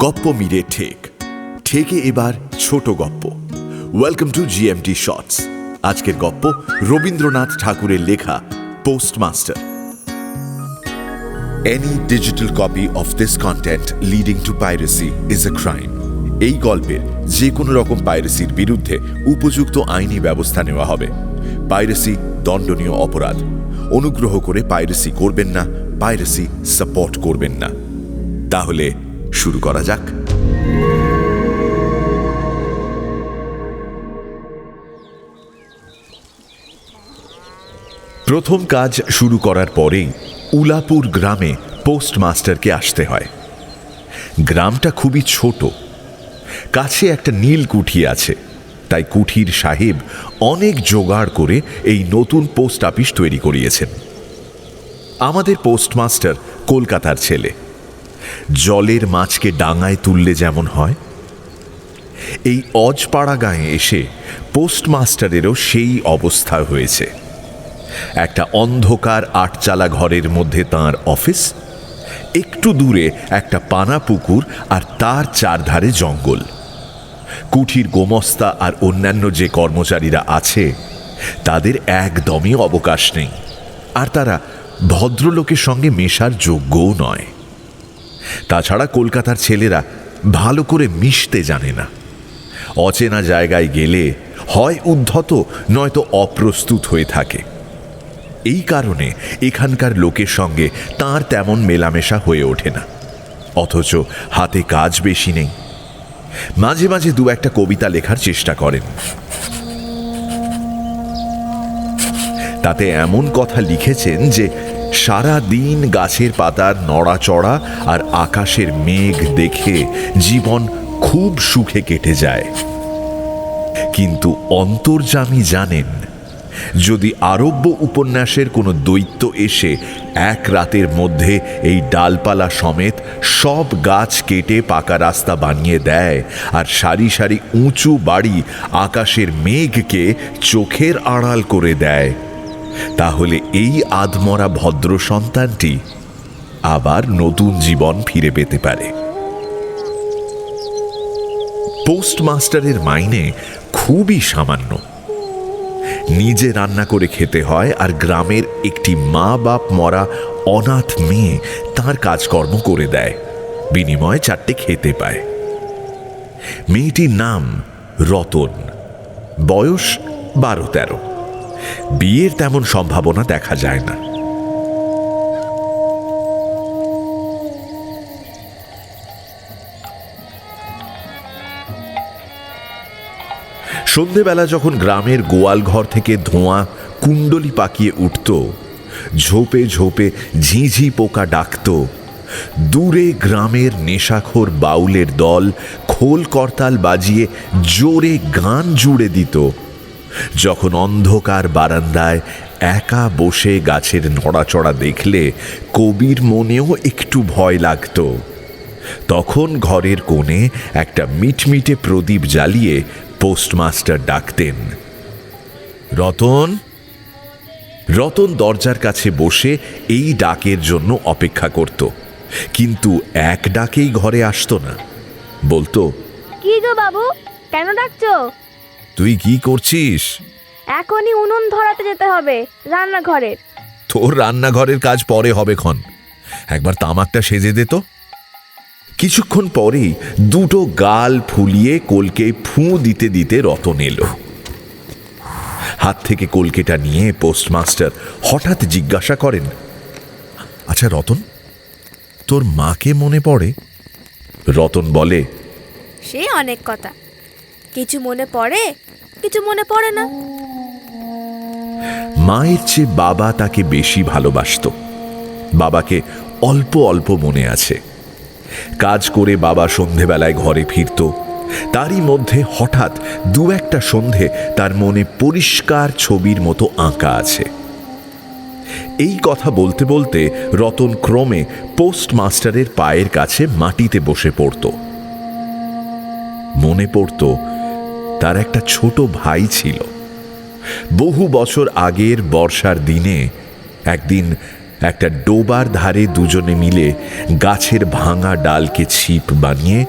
গপ্প মিরে ঠেক ঠেকে এবার ছোট গপ্প। Welcome to GMT shorts. আজকের গপ্প রবীন্দ্রনাথ ঠাকুরের লেখা postmaster. Any digital copy of this content leading to piracy is a crime. এই গল্পের যে কোনো রকম পাইরেসির বিরুদ্ধে উপযুক্ত আইনি ব্যবস্থা নেওয়া হবে। পাইরেসি দণ্ডনীয় অপরাধ। অনুগ্রহ করে পাইরেসি করবেন না, পাইরেসি সাপোর্ট করবেন না। তাহলে শুরু করা যাক। প্রথম কাজ শুরু করার পরেই উলাপুর গ্রামে পোস্টমাস্টারকে আসতে হয়। গ্রামটা খুবই ছোট, কাছে একটা নীল কুঠি আছে, তাই কুঠির সাহেব অনেক জোগাড় করে এই নতুন পোস্ট অফিস তৈরি করিয়েছেন। আমাদের পোস্টমাস্টার কলকাতার ছেলে। জলের মাছকে ডাঙায় তুললে যেমন হয়, এই অজপাড়া গাঁয়ে এসে পোস্টমাস্টারেরও সেই অবস্থা হয়েছে। একটা অন্ধকার আটচালা ঘরের মধ্যে তাঁর অফিস, একটু দূরে একটা পানা পুকুর আর তার চারধারে জঙ্গল। কুঠির গোমস্তা আর অন্যান্য যে কর্মচারীরা আছে তাদের একদমই অবকাশ নেই, আর তারা ভদ্রলোকের সঙ্গে মেশার যোগ্যও নয়। তাছাড়া কলকাতার ছেলেরা ভালো করে মিশতে জানে না। অচেনা জায়গায় গেলে হয় উদ্ধত নয়তো অপ্রস্তুত হয়ে থাকে। এই কারণে এখানকার লোকের সঙ্গে তাঁর তেমন মেলামেশা হয়ে ওঠে না। অথচ হাতে কাজ বেশি নেই। মাঝে মাঝে দু একটা কবিতা লেখার চেষ্টা করেন। তাতে এমন কথা লিখেছেন যে সারা দিন গাছের পাতার নড়াচড়া আর আকাশের মেঘ দেখে জীবন খুব সুখে কেটে যায়। কিন্তু অন্তর্যামী জানেন, যদি আরব্য উপন্যাসের কোনো দৈত্য এসে এক রাতের মধ্যে এই ডালপালা সমেত সব গাছ কেটে পাকা রাস্তা বানিয়ে দেয় আর সারি সারি উঁচু বাড়ি আকাশের মেঘকে চোখের আড়াল করে দেয়, তাহলে এই আধমরা ভদ্র সন্তানটি আবার নতুন জীবন ফিরে পেতে পারে। পোস্টমাস্টারের মাইনে খুবই সামান্য। নিজে রান্না করে খেতে হয়, আর গ্রামের একটি মা বাপ মরা অনাথ মেয়ে তার কাজকর্ম করে দেয়, বিনিময়ে চারটে খেতে পায়। মেয়েটির নাম রতন, বয়স 12-13। বিয়ের তেমন সম্ভাবনা দেখা যায় না। সন্ধেবেলা যখন গ্রামের গোয়াল ঘর থেকে ধোঁয়া কুণ্ডলি পাকিয়ে উঠত, ঝোপে ঝোপে ঝিঁঝি পোকা ডাকত, দূরে গ্রামের নেশাখোর বাউলের দল খোল করতাল বাজিয়ে জোরে গান জুড়ে দিত, যখন অন্ধকার বারান্দায় একা বসে গাছের নড়াচড়া দেখলে কবির মনেও একটু ভয় লাগত, তখন ঘরের কোণে একটা মিটমিটে প্রদীপ জ্বালিয়ে পোস্টমাস্টার ডাকতেন, রতন। রতন দরজার কাছে বসে এই ডাকের জন্য অপেক্ষা করত, কিন্তু এক ডাকেই ঘরে আসতো না। বলতো, কি গো বাবু, কেন ডাকছো? তুই কি করছিস? এখনই উনুন ধরাতে যেতে হবে রান্নাঘরের। তোর রান্নাঘরের কাজ পরে হবে ক্ষণ, একবার তামাকটা সেজে দে তো। কিছুক্ষণ পরেই দুটো গাল ফুলিয়ে কলকে ফুঁ দিতে দিতে রতন এলো। হাত থেকে কলকেটা নিয়ে পোস্টমাস্টার হঠাৎ জিজ্ঞাসা করেন, আচ্ছা রতন, তোর মাকে মনে পড়ে? রতন বলে, সে অনেক কথা, কিছু মনে পড়ে, কিছু মনে পড়ে না। মায়ের চেয়ে বাবা তাকে বেশি ভালোবাসতো। বাবাকে অল্প অল্প মনে আছে। কাজ করে বাবা সন্ধেবেলায় ঘরে ফিরত, তারই মধ্যে হঠাৎ দু একটা সন্ধে তার মনে পরিষ্কার ছবির মতো আঁকা আছে। এই কথা বলতে বলতে রতন ক্রমে পোস্টমাস্টারের পায়ের কাছে মাটিতে বসে পড়ত। মনে পড়ত তার একটা ছোট ভাই ছিল। বহু বছর আগের বর্ষার দিনে একদিন একটা ডোবার ধারে দুজনে মিলে গাছের ভাঙা ডালকে ছিপ বানিয়ে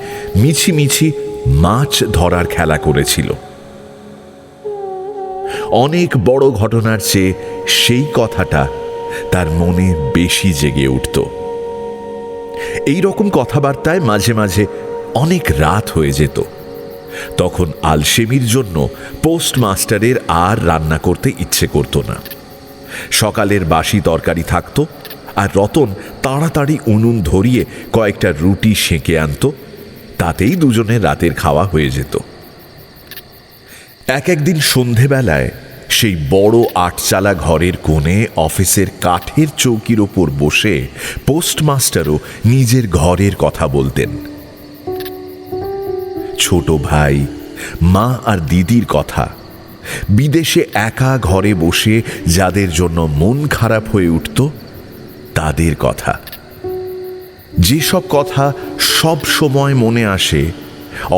মিছিমিছি মাছ ধরার খেলা করেছিল। অনেক বড় ঘটনার চেয়ে সেই কথাটা তার মনে বেশি জেগে উঠত। এই রকম কথাবার্তায় মাঝে মাঝে অনেক রাত হয়ে যেত। তখন আলসেমির জন্য পোস্টমাস্টারের আর রান্না করতে ইচ্ছে করত না। সকালের বাসি তরকারি থাকতো, আর রতন তাড়াতাড়ি উনুন ধরিয়ে কয়েকটা রুটি সেঁকে আনত। তাতেই দুজনের রাতের খাওয়া হয়ে যেত। একদিন সন্ধেবেলায় সেই বড় আটচালা ঘরের কোণে অফিসের কাঠের চৌকির ওপর বসে পোস্টমাস্টারও নিজের ঘরের কথা বলতেন। ছোট ভাই, মা আর দিদির কথা, বিদেশে একা ঘরে বসে যাদের জন্য মন খারাপ হয়ে উঠত তাদের কথা, যেসব কথা সব সময় মনে আসে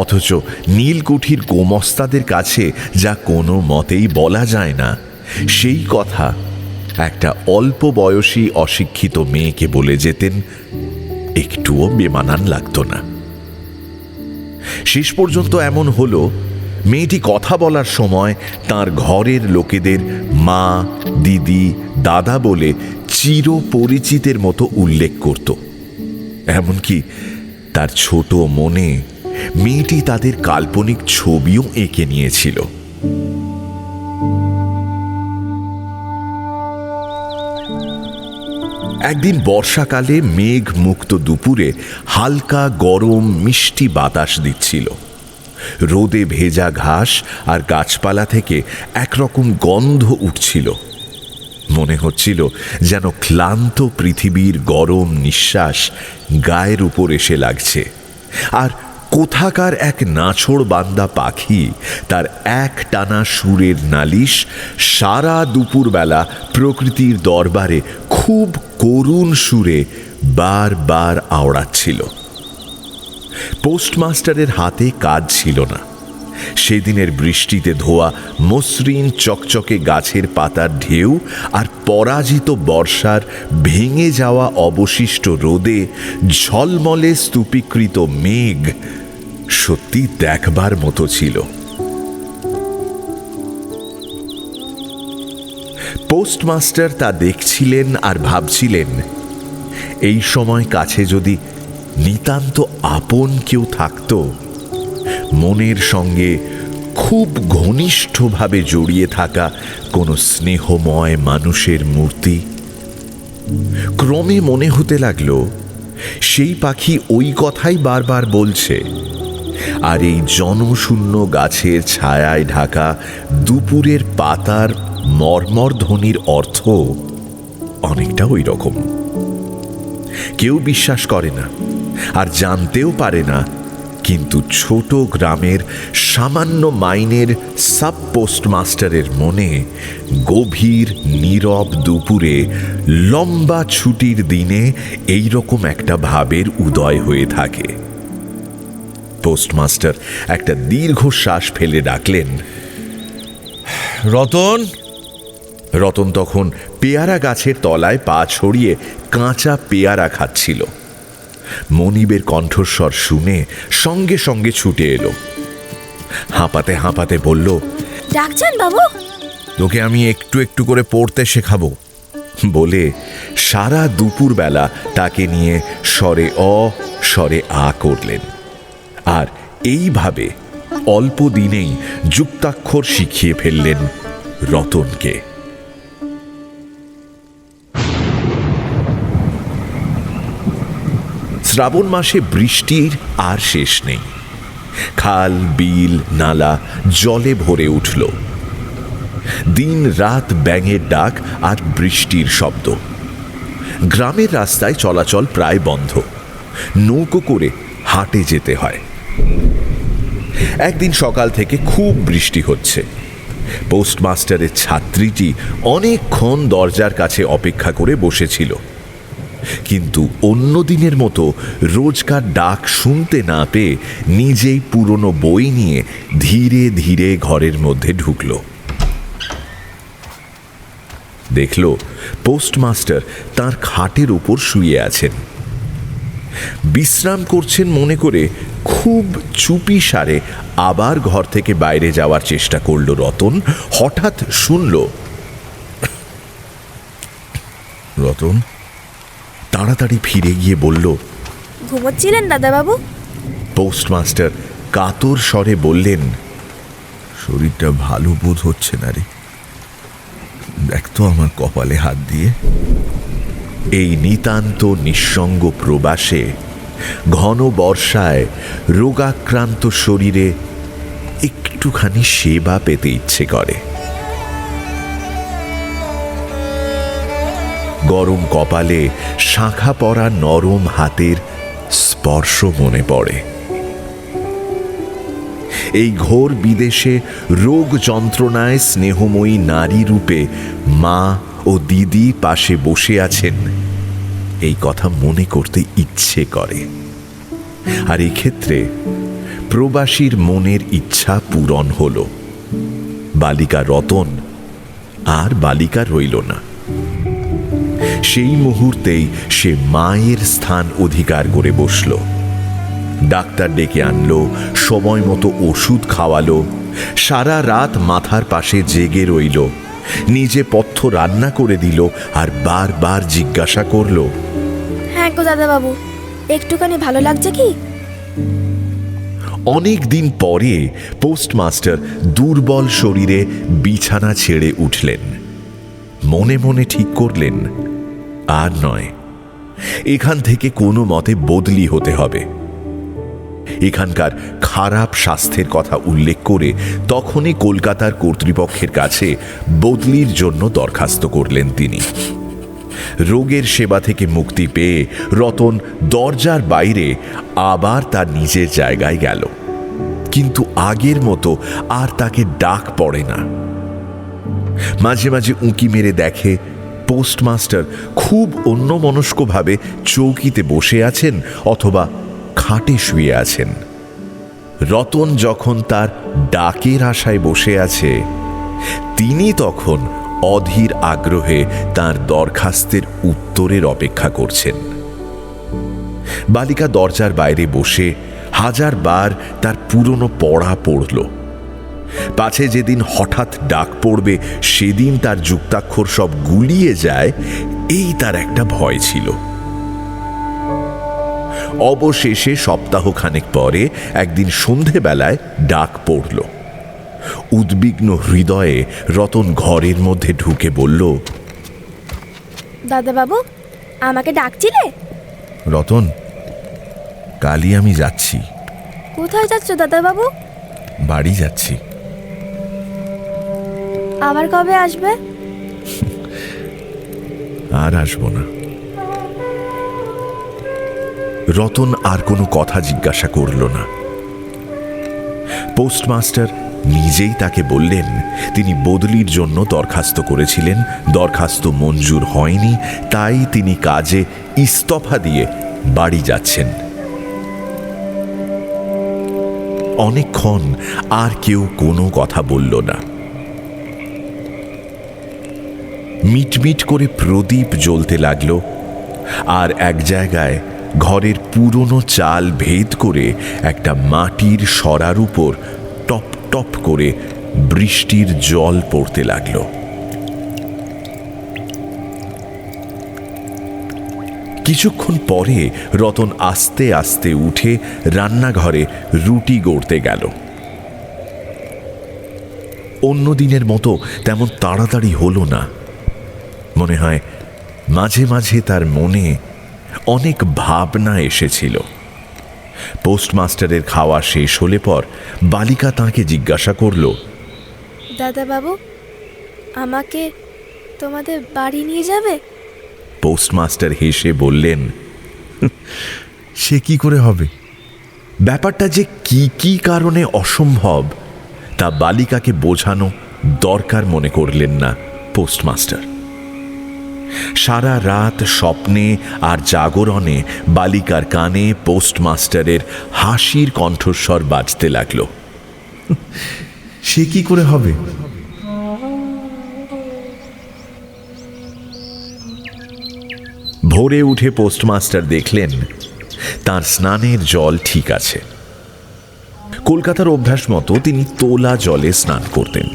অথচ নীলকুঠির গোমস্তাদের কাছে যা কোনো মতেই বলা যায় না, সেই কথা একটা অল্প বয়সী অশিক্ষিত মেয়েকে বলে যেতেন, একটুও বেমানান লাগতো না। শেষ পর্যন্ত এমন হলো, মেয়েটি কথা বলার সময় তার ঘরের লোকেদের মা, দিদি, দাদা বলে চিরপরিচিতের মতো উল্লেখ করত। এমনকি তার ছোট মনে মেয়েটি তাদের কাল্পনিক ছবিও এঁকে নিয়েছিল। একদিন বর্ষাকালে মেঘ মুক্ত দুপুরে হালকা গরম মিষ্টি বাতাস দিচ্ছিল। রোদে ভেজা ঘাস আর গাছপালা থেকে একরকম গন্ধ উঠছিল। মনে হচ্ছিল যেন ক্লান্ত পৃথিবীর গরম নিঃশ্বাস গায়ের উপর এসে লাগছে, আর কোথাকার এক নাছোড় বান্দা পাখি তার এক টানা সুরের নালিশ সারা দুপুরবেলা প্রকৃতির দরবারে খুব করুণ সুরে বারবার আওড়াচ্ছিল। পোস্টমাস্টারের হাতে কাজ ছিল না। সেদিনের বৃষ্টিতে ধোয়া মসৃণ চকচকে গাছের পাতার ঢেউ আর পরাজিত বর্ষার ভেঙে যাওয়া অবশিষ্ট রোদে ঝলমলে স্তূপীকৃত মেঘ সত্যি দেখবার মতো ছিল। পোস্টমাস্টার তা দেখছিলেন আর ভাবছিলেন, এই সময় কাছে যদি নিতান্ত আপন কেউ থাকত, মনের সঙ্গে খুব ঘনিষ্ঠভাবে জড়িয়ে থাকা কোনো স্নেহময় মানুষের মূর্তি। ক্রমে মনে হতে লাগলো সেই পাখি ওই কথাই বারবার বলছে, আর এই জনশূন্য গাছের ছায়ায় ঢাকা দুপুরের পাতার মর্মর ধ্বনির অর্থ অনেকটা ওই রকম। কেউ বিশ্বাস করে না আর জানতেও পারে না, কিন্তু ছোট গ্রামের সামান্য মাইনের সাব পোস্টমাস্টারের মনে গভীর নীরব দুপুরে লম্বা ছুটির দিনে এই রকম একটা ভাবের উদয় হয়ে থাকে। পোস্টমাস্টার একটা দীর্ঘশ্বাস ফেলে ডাকলেন, রতন। রতন তখন পেয়ারা গাছের তলায় পা ছড়িয়ে কাঁচা পেয়ারা খাচ্ছিল। মনিবের কণ্ঠস্বর শুনে সঙ্গে সঙ্গে ছুটে এলো। হাঁপাতে হাঁপাতে বলল, ডাকছেন বাবু? তোকে আমি একটু একটু করে পড়তে শেখাবো বলে সারা দুপুরবেলা তাকে নিয়ে স্বরে অ স্বরে আ করলেন, আর এইভাবে অল্প দিনেই যুক্তাক্ষর শিখিয়ে ফেললেন রতনকে। শ্রাবণ মাসে বৃষ্টির আর শেষ নেই। খাল, বিল, নালা জলে ভরে উঠল। দিন রাত ব্যাঙের ডাক আর বৃষ্টির শব্দ। গ্রামের রাস্তায় চলাচল প্রায় বন্ধ। নৌকো করে হাটে যেতে হয়। একদিন সকাল থেকে খুব বৃষ্টি হচ্ছে। পোস্টমাস্টারের ছাত্রীটি অনেকক্ষণ দরজার কাছে অপেক্ষা করে বসেছিল, কিন্তু অন্য দিনের মতো রোজকার ডাক শুনতে না পেয়ে নিজেই পুরনো বই নিয়ে ধীরে ধীরে ঘরের মধ্যে ঢুকল। দেখল পোস্টমাস্টার তার খাটের উপর শুয়ে আছেন। বিশ্রাম করছেন মনে করে খুব চুপি সারে আবার ঘর থেকে বাইরে যাওয়ার চেষ্টা করল রতন। হঠাৎ শুনল, রতন তাড়াতাড়ি ফিরে গিয়ে বলল, ঘুমোচ্ছিলেন দাদাবাবু? পোস্টমাস্টার কাতর স্বরে বললেন, শরীরটা ভালো বোধ হচ্ছে না রে, দেখ তো আমার কপালে হাত দিয়ে। এই নিতান্ত নিঃসঙ্গ প্রবাসে, ঘন বর্ষায় রোগাক্রান্ত শরীরে একটুখানি সেবা পেতে ইচ্ছে করে। গরম কপালে শাখা পরা নরম হাতের স্পর্শ মনে পড়ে। এই ঘোর বিদেশে রোগ যন্ত্রণায় স্নেহময়ী নারী রূপে মা ও দিদি পাশে বসে আছেন, এই কথা মনে করতে ইচ্ছে করে। আর এই ক্ষেত্রে প্রবাসীর মনের ইচ্ছা পূরণ হল। বালিকা রতন আর বালিকা রইল না। সেই মুহূর্তেই সে মায়ের স্থান অধিকার করে বসল। ডাক্তার ডেকে আনলো, সময় মতো ওষুধ খাওয়ালো, সারা রাত মাথার পাশে জেগে রইল, নিজে পথ্য রান্না করে দিল, আর বারবার জিজ্ঞাসা করলো, হ্যাঁ গো দাদাবাবু, একটুখানি ভালো লাগছে কি? অনেক দিন পরে পোস্টমাস্টার দুর্বল শরীরে বিছানা ছেড়ে উঠলেন। মনে মনে ঠিক করলেন, আর নয়, এখান থেকে কোনো মতে বদলি হতে হবে। এখানকার খারাপ স্বাস্থ্যের কথা উল্লেখ করে তখনই কলকাতার কর্তৃপক্ষের কাছে বদলির জন্য দরখাস্ত করলেন তিনি। রোগের সেবা থেকে মুক্তি পেয়ে রতন দরজার বাইরে আবার তার নিজের জায়গায় গেল, কিন্তু আগের মতো আর তাকে ডাক পড়ে না। মাঝে মাঝে উঁকি মেরে দেখে পোস্টমাস্টার খুব অন্যমনস্কভাবে চৌকিতে বসে আছেন অথবা খাটে শুয়ে আছেন। রতন যখন তার ডাকের আশায় বসে আছে, তিনি তখন অধীর আগ্রহে তার দরখাস্তের উত্তরের অপেক্ষা করছেন। বালিকা দরজার বাইরে বসে হাজারবার তার পুরনো পড়া পড়ল, পাছে যেদিন হঠাৎ ডাক পড়বে সেদিন তার যুক্তাক্ষর সব গুলিয়ে যায়, এই তার একটা ভয় ছিল। অবশেষে সপ্তাহখানেক পরে একদিন সন্ধেবেলায় ডাক পড়ল। উদ্বিগ্ন হৃদয়ে রতন ঘরের মধ্যে ঢুকে বলল, দাদাবাবু, আমাকে ডাকছিলে? রতন, কালই আমি যাচ্ছি। কোথায় যাচ্ছ দাদাবাবু? বাড়ি যাচ্ছি। আবার কবে আসবে? আর আসবো না। রতন আর কোনো কথা জিজ্ঞাসা করল না। পোস্টমাস্টার নিজেই তাকে বললেন তিনি বদলির জন্য দরখাস্ত করেছিলেন, দরখাস্ত মঞ্জুর হয়নি, তাই তিনি কাজে ইস্তফা দিয়ে বাড়ি যাচ্ছেন। অনেকক্ষণ আর কেউ কোনো কথা বলল না। মিটমিট করে প্রদীপ জ্বলতে লাগলো, আর এক জায়গায় ঘরের পুরনো চাল ভেদ করে একটা মাটির সরার উপর টপ টপ করে বৃষ্টির জল পড়তে লাগলো। কিছুক্ষণ পরে রতন আস্তে আস্তে উঠে রান্নাঘরে রুটি গড়তে গেল। অন্য দিনের মতো তেমন তাড়াতাড়ি হলো না। মনে হয় মাঝে মাঝে তার মনে অনেক ভাবনা এসেছিল। পোস্টমাস্টারের খাওয়া শেষ হলে পর বালিকা তাঁকে জিজ্ঞাসা করল, দাদাবাবু, আমাকে তোমাদের বাড়ি নিয়ে যাবে? পোস্টমাস্টার হেসে বললেন, সে কি করে হবে? ব্যাপারটা যে কি কি কারণে অসম্ভব তা বালিকাকে বোঝানো দরকার মনে করলেন না পোস্টমাস্টার। সারা রাত স্বপ্নে আর জাগরণে বালিকার কানে পোস্টমাস্টারের হাসির কণ্ঠস্বর বাজতে লাগলো। সে কি করে হবে? ভোরে উঠে পোস্টমাস্টার দেখলেন তার স্নানের জল ঠিক আছে। কলকাতার অভ্যাস মতো তিনি তোলা জলে স্নান করতেন।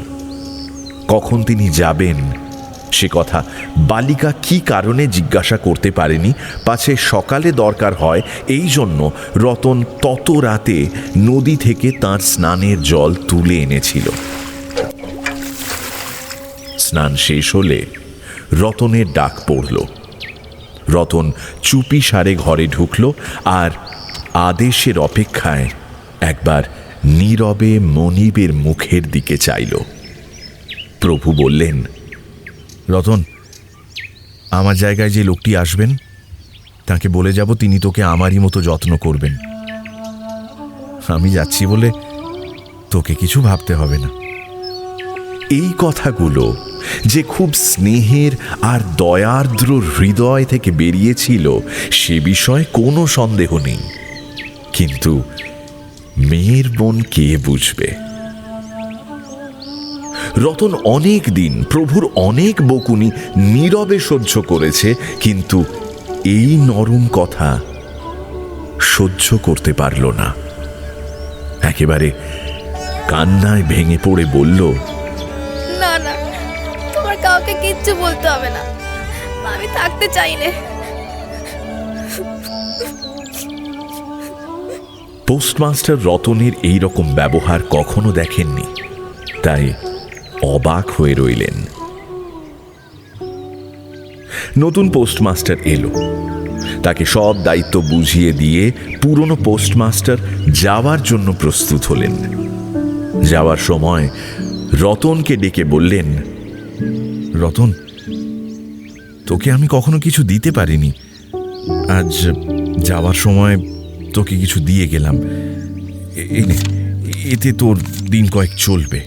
কখন তিনি যাবেন সে কথা বালিকা কি কারণে জিজ্ঞাসা করতে পারেনি, পাছে সকালে দরকার হয় এই জন্য রতন তত রাতে নদী থেকে তার স্নানের জল তুলে এনেছিল। স্নান শেষ হলে রতনের ডাক পড়ল। রতন চুপি সারে ঘরে ঢুকল আর আদেশের অপেক্ষায় একবার নীরবে মনিবের মুখের দিকে চাইল। প্রভু বললেন, রতন, আমার জায়গায় যে লোকটি আসবেন তাকে বলে যাব তিনি তোকে আমারই মতো যত্ন করবেন। আমি যাচ্ছি বলে তোকে কিছু ভাবতে হবে না। এই কথাগুলো যে খুব স্নেহের আর দয়ার্দ্র হৃদয় থেকে বেরিয়েছিল সে বিষয়ে কোনো সন্দেহ নেই, কিন্তু মেয়ের মন কে বুঝবে? রতন অনেক দিন প্রভুর অনেক বকুনি নীরবে সহ্য করেছে, কিন্তু এই নরম কথা সহ্য করতে পারল না। একেবারে কান্নায় ভেঙে পড়ে বলল, না না, তোমার কাউকে কিচ্ছু বলতে হবে না, আমি থাকতে চাই না। পোস্টমাস্টার রতনের এই রকম ব্যবহার কখনো দেখেননি, তাই অবাক হয়ে রইলেন। নতুন পোস্টমাস্টার এলো। তাকে সব দায়িত্ব বুঝিয়ে দিয়ে পুরনো পোস্টমাস্টার যাওয়ার জন্য প্রস্তুত হলেন। যাওয়ার সময় রতনকে ডেকে বললেন, রতন, তোকে আমি কখনো কিছু দিতে পারিনি, আজ যাওয়ার সময় তোকে কিছু দিয়ে গেলাম, এতে তোর দিন কয়েক চলবে।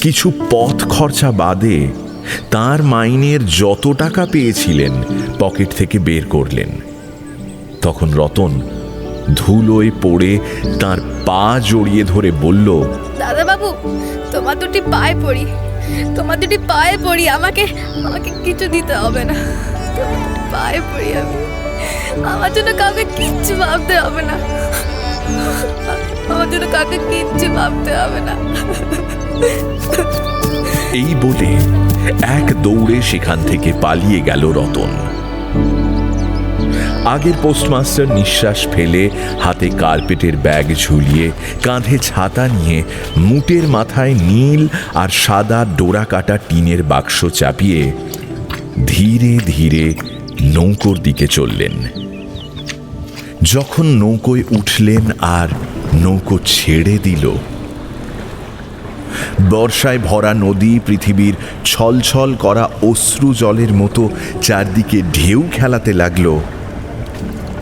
কিছু পথ খরচা বাদে তার মাইনের যত টাকা পেয়েছিলেন পকেট থেকে বের করলেন। তখন রতন ধুলোয় পড়ে তার পা জড়িয়ে ধরে বলল, দাদা বাবু, তোমার দুটি পায়ে পড়ি, তোমার দুটি পায়ে পড়ি, আমাকে আমাকে কিছু দিতে হবে না, পায়ে পড়ি আমি, আমার জন্য কাউকে কিচ্ছু ভাবতে হবে না, আমার জন্য কাউকে কিচ্ছু ভাবতে হবে না। এই বলে এক দৌড়ে সেখান থেকে পালিয়ে গেল রতন। আগের পোস্টমাস্টার নিঃশ্বাস ফেলে হাতে কার্পেটের ব্যাগ ঝুলিয়ে কাঁধে ছাতা নিয়ে মুটের মাথায় নীল আর সাদা ডোরা কাটা টিনের বাক্স চাপিয়ে ধীরে ধীরে নৌকোর দিকে চললেন। যখন নৌকোয় উঠলেন আর নৌকো ছেড়ে দিল, বর্ষায় ভরা নদী পৃথিবীর ছলছল করা অশ্রু জলের মতো চারদিকে ঢেউ খেলাতে লাগলো,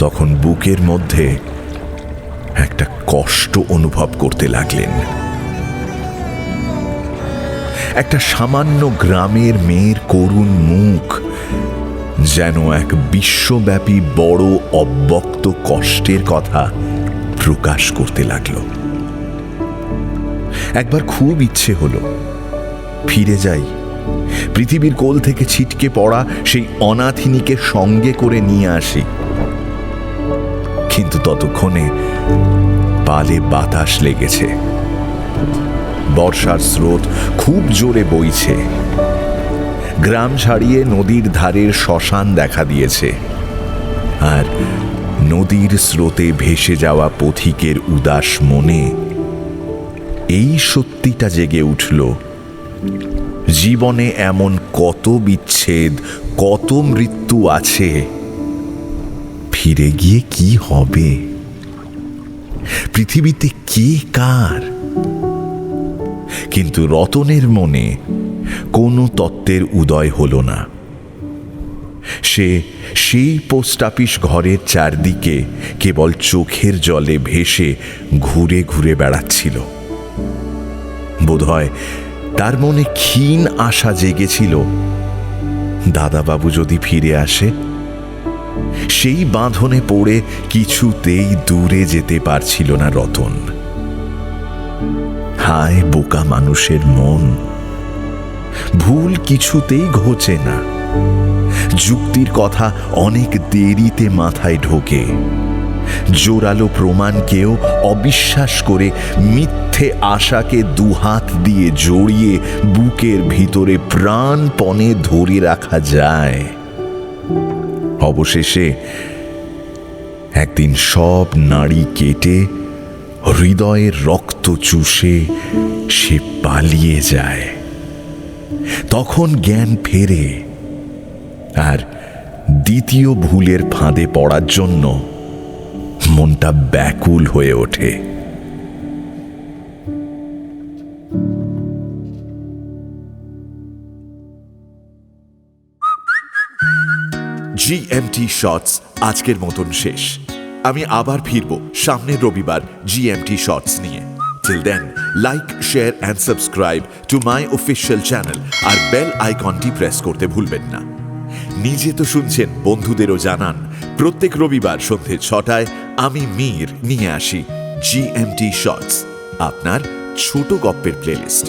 তখন বুকের মধ্যে একটা কষ্ট অনুভব করতে লাগলেন। একটা সামান্য গ্রামের মেয়ের করুণ মুখ যেন এক বিশ্বব্যাপী বড় অব্যক্ত কষ্টের কথা প্রকাশ করতে লাগলো। একবার খুব ইচ্ছে হলো ফিরে যাই, পৃথিবীর কোল থেকে ছিটকে পড়া সেই অনাথিনীকে সঙ্গে করে নিয়ে আসি, কিন্তু ততক্ষণে পালে বাতাস লেগেছে। বর্ষার স্রোত খুব জোরে বইছে। গ্রাম ছাড়িয়ে নদীর ধারের শ্মশান দেখা দিয়েছে, আর নদীর স্রোতে ভেসে যাওয়া পথিকের উদাস মনে এই সত্যিটা জেগে উঠল, জীবনে এমন কত বিচ্ছেদ, কত মৃত্যু আছে, ফিরে গিয়ে কি হবে? পৃথিবীতে কে কার? কিন্তু রতনের মনে কোনো তত্ত্বের উদয় হল না। সে সেই পোস্ট অফিস ঘরের চারদিকে কেবল চোখের জলে ভেসে ঘুরে ঘুরে বেড়াচ্ছিল। বোধহয় তার মনে ক্ষীণ আশা জেগেছিল, দাদাবাবু যদি ফিরে আসে। সেই বাঁধনে পড়ে কিছুতেই দূরে যেতে পারছিল না রতন। হায় বোকা মানুষের মন, ভুল কিছুতেই ঘোচে না, যুক্তির কথা অনেক দেরিতে মাথায় ঢোকে। জোরালো প্রমাণকেও অবিশ্বাস করে মিথ্যে আশাকে দুহাত দিয়ে জড়িয়ে বুকের ভিতরে প্রাণপণে ধরে রাখা যায়। অবশেষে একদিন সব নাড়ি কেটে হৃদয়ের রক্ত চুষে সে পালিয়ে যায়। তখন জ্ঞান ফেরে, আর দ্বিতীয় ভুলের ফাঁদে পড়ার জন্য মনটা ব্যাকুল হয়ে ওঠে। জিএমটি শর্টস আজকের মতন শেষ। আমি আবার ফিরব সামনের রবিবার জিএমটি শর্টস নিয়ে। Till then, like, share and subscribe to my official channel আর বেল আইকনটি প্রেস করতে ভুলবেন না। নিজে তো শুনছেন, বন্ধুদেরও জানান। প্রত্যেক রবিবার সন্ধ্যে 6টায় আমি মীর নিয়ে আসি জিএমটি শর্টস, আপনার ছোট গপ্পের প্লেলিস্ট।